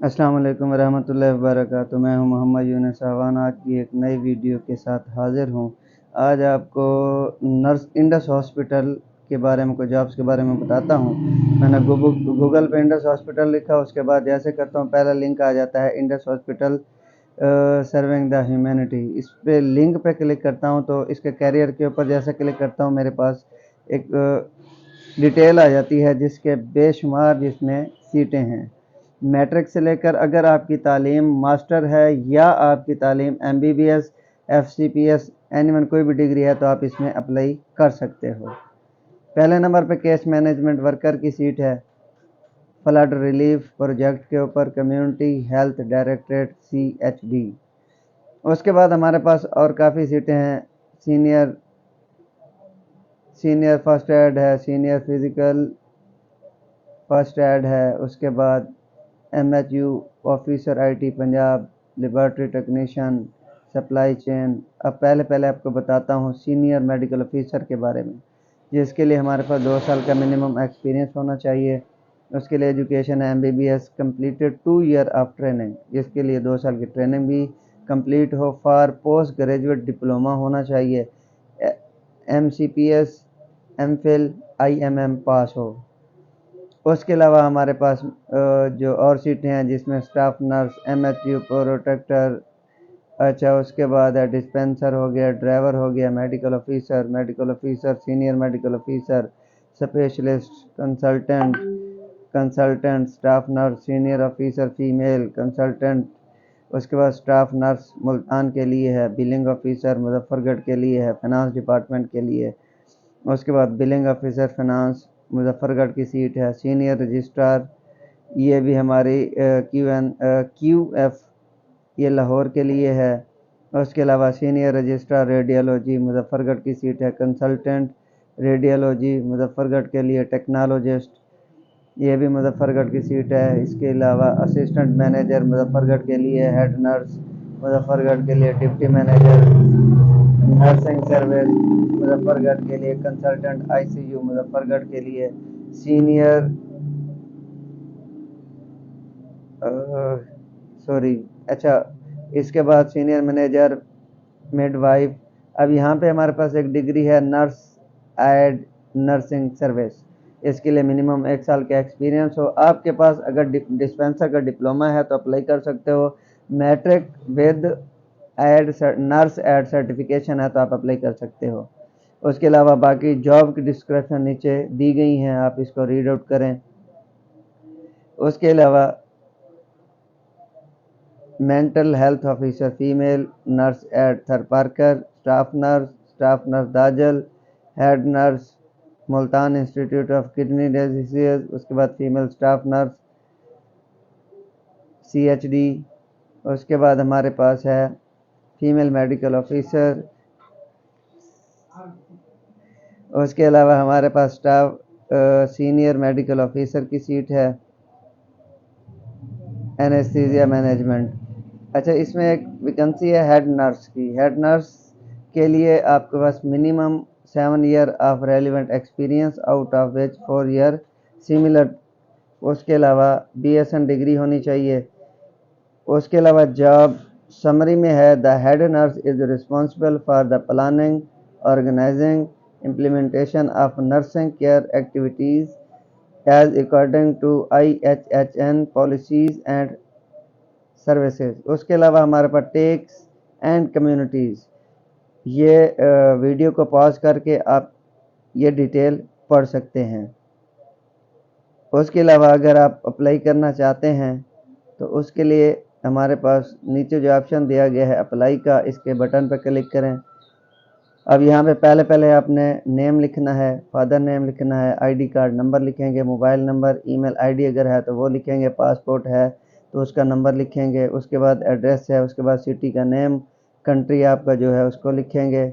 अस्सलाम वालेकुम वरहमतुल्लाहि वबरकातुहू। मैं हूं मोहम्मद यूनुस साहबान, आज की एक नई वीडियो के साथ हाज़िर हूं। आज आपको नर्स इंडस हॉस्पिटल के बारे में, कुछ जॉब्स के बारे में बताता हूं। मैंने गूगल पे इंडस हॉस्पिटल लिखा, उसके बाद जैसे करता हूं पहला लिंक आ जाता है Indus hospital serving the humanity. इस पे लिंक पे क्लिक करता हूं तो इसके कैरियर के ऊपर जैसे क्लिक करता हूं मेरे पास एक डिटेल आ जाती है जिसके बेशुमार जिसमें सीटें हैं। मैट्रिक से लेकर अगर आपकी तालीम मास्टर है या आपकी तालीम MBBS, FCPS, एनीवन कोई भी डिग्री है तो आप इसमें अप्लाई कर सकते हो। पहले नंबर पे केस मैनेजमेंट वर्कर की सीट है, फ्लड रिलीफ प्रोजेक्ट के ऊपर, कम्युनिटी हेल्थ डायरेक्टरेट CHD। उसके बाद हमारे पास और काफ़ी सीटें हैं। सीनियर फर्स्ट एड है, सीनियर फिज़िकल फर्स्ट एड है। उसके बाद MHU officer IT Punjab, laboratory technician, supply chain. अब पहले आपको बताता हूँ सीनियर मेडिकल ऑफिसर के बारे में, जिसके लिए हमारे पास 2 साल का मिनिमम एक्सपीरियंस होना चाहिए। उसके लिए एजुकेशन है MBBS completed 2 year of training, जिसके लिए 2 साल की ट्रेनिंग भी कंप्लीट हो। फॉर पोस्ट ग्रेजुएट डिप्लोमा होना चाहिए। MCPS, MPhil, IMM पास हो। उसके अलावा हमारे पास जो और सीटें हैं जिसमें स्टाफ नर्स, MHU प्रोटेक्टर, अच्छा उसके बाद है डिस्पेंसर हो गया, ड्राइवर हो गया, medical officer, senior medical officer, specialist, consultant, staff nurse, senior officer female, consultant. उसके बाद स्टाफ नर्स मुल्तान के लिए है, बिलिंग ऑफिसर मुजफ्फरगढ़ के लिए है, फाइनेंस डिपार्टमेंट के लिए। उसके बाद बिलिंग ऑफिसर फाइनेंस मुजफ्फरगढ़ की सीट है। सीनियर रजिस्ट्रार, ये भी हमारी QF ये लाहौर के लिए है। उसके अलावा सीनियर रजिस्ट्रार रेडियोलॉजी मुजफ्फरगढ़ की सीट है। कंसल्टेंट रेडियोलॉजी मुजफ्फरगढ़ के लिए। टेक्नोलॉजिस्ट, ये भी मुजफ्फरगढ़ की सीट है। इसके अलावा असिस्टेंट मैनेजर मुजफ्फरगढ़ के लिए। हेड नर्स मुजफ्फरगढ़ के लिए। Deputy manager nursing service Muzaffargarh के लिए। कंसल्टेंट ICU मुजफ्फरगढ़ के लिए। सीनियर अच्छा, इसके बाद सीनियर मैनेजर मिडवाइफ। अब यहाँ पे हमारे पास एक डिग्री है नर्स एड नर्सिंग सर्विस, इसके लिए मिनिमम 1 साल का एक्सपीरियंस हो। आपके पास अगर डिस्पेंसर का डिप्लोमा है तो अप्लाई कर सकते हो। Matric with nurse aid certification है तो आप अप्लाई कर सकते हो। उसके अलावा बाकी जॉब की डिस्क्रिप्शन नीचे दी गई हैं, आप इसको रीड आउट करें। उसके अलावा mental health officer female, nurse aid Tharparkar, staff nurse Dajal, head nurse Multan institute of kidney disease. उसके बाद फीमेल स्टाफ नर्स CHD। उसके बाद हमारे पास है फीमेल मेडिकल ऑफिसर। उसके अलावा हमारे पास स्टाफ सीनियर मेडिकल ऑफिसर की सीट है। Anaesthesia management. अच्छा, इसमें एक वैकेंसी है हेड नर्स की। हेड नर्स के लिए आपके पास minimum 7 year of relevant experience out of which 4 year similar. उसके अलावा BSN डिग्री होनी चाहिए। उसके अलावा जॉब समरी में है, the head nurse is responsible for the planning, organising, implementation of nursing care activities as according to IHHN policies and services. उसके अलावा हमारे पास टेक्स एंड कम्युनिटीज़। ये वीडियो को पॉज करके आप ये डिटेल पढ़ सकते हैं। उसके अलावा अगर आप अप्लाई करना चाहते हैं तो उसके लिए हमारे पास नीचे जो ऑप्शन दिया गया है अप्लाई का, इसके बटन पर क्लिक करें। अब यहाँ पे पहले आपने नेम लिखना है, फादर नेम लिखना है, ID कार्ड नंबर लिखेंगे, मोबाइल नंबर, ईमेल ID अगर है तो वो लिखेंगे, पासपोर्ट है तो उसका नंबर लिखेंगे। उसके बाद एड्रेस है, उसके बाद सिटी का नेम, कंट्री आपका जो है उसको लिखेंगे।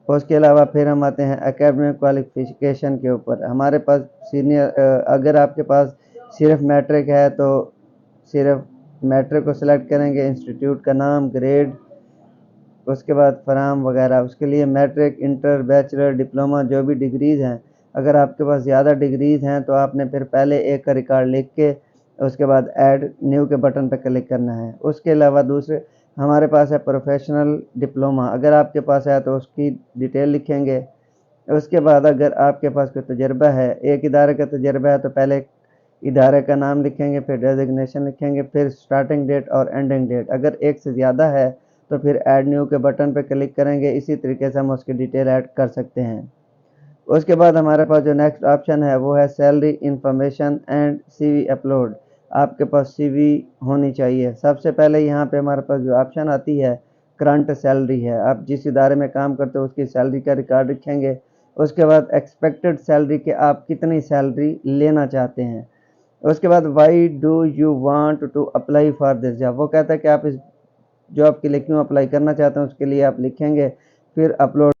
उसके अलावा फिर हम आते हैं एकेडमिक क्वालिफिकेशन के ऊपर। हमारे पास सीनियर अगर आपके पास सिर्फ मैट्रिक है तो सिर्फ मैट्रिक को सिलेक्ट करेंगे, इंस्टीट्यूट का नाम, ग्रेड, उसके बाद फराम वगैरह। उसके लिए मैट्रिक, इंटर, बैचलर, डिप्लोमा जो भी डिग्रीज़ हैं, अगर आपके पास ज़्यादा डिग्रीज़ हैं तो आपने फिर पहले एक का रिकॉर्ड लिख के اس کے بعد ایڈ نیو کے بٹن پہ کلک کرنا ہے۔ اس کے علاوہ دوسرے ہمارے پاس ہے پروفیشنل ڈپلوما، اگر آپ کے پاس ہے تو اس کی ڈیٹیل لکھیں گے۔ اس کے بعد اگر آپ کے پاس کوئی تجربہ ہے، ایک ادارے کا تجربہ ہے، تو پہلے ادارے کا نام لکھیں گے، پھر ڈیزگنیشن لکھیں گے، پھر سٹارٹنگ ڈیٹ اور اینڈنگ ڈیٹ۔ اگر ایک سے زیادہ ہے تو پھر ایڈ نیو کے بٹن پہ کلک کریں گے۔ اسی طریقے سے ہم اس کی ڈیٹیل ایڈ کر سکتے ہیں۔ اس کے بعد ہمارے پاس جو نیکسٹ آپشن ہے وہ ہے salary information and C V upload. آپ کے پاس سی وی ہونی چاہیے۔ سب سے پہلے یہاں پہ ہمارے پاس جو آپشن آتی ہے کرنٹ سیلری ہے، آپ جس ادارے میں کام کرتے ہو اس کی سیلری کا ریکارڈ رکھیں گے۔ اس کے بعد ایکسپیکٹڈ سیلری کہ آپ کتنی سیلری لینا چاہتے ہیں۔ اس کے بعد why do you want to apply for this job, وہ کہتا ہے کہ آپ اس جاب کے لیے کیوں اپلائی کرنا چاہتے ہیں، اس کے لیے آپ لکھیں گے، پھر اپلوڈ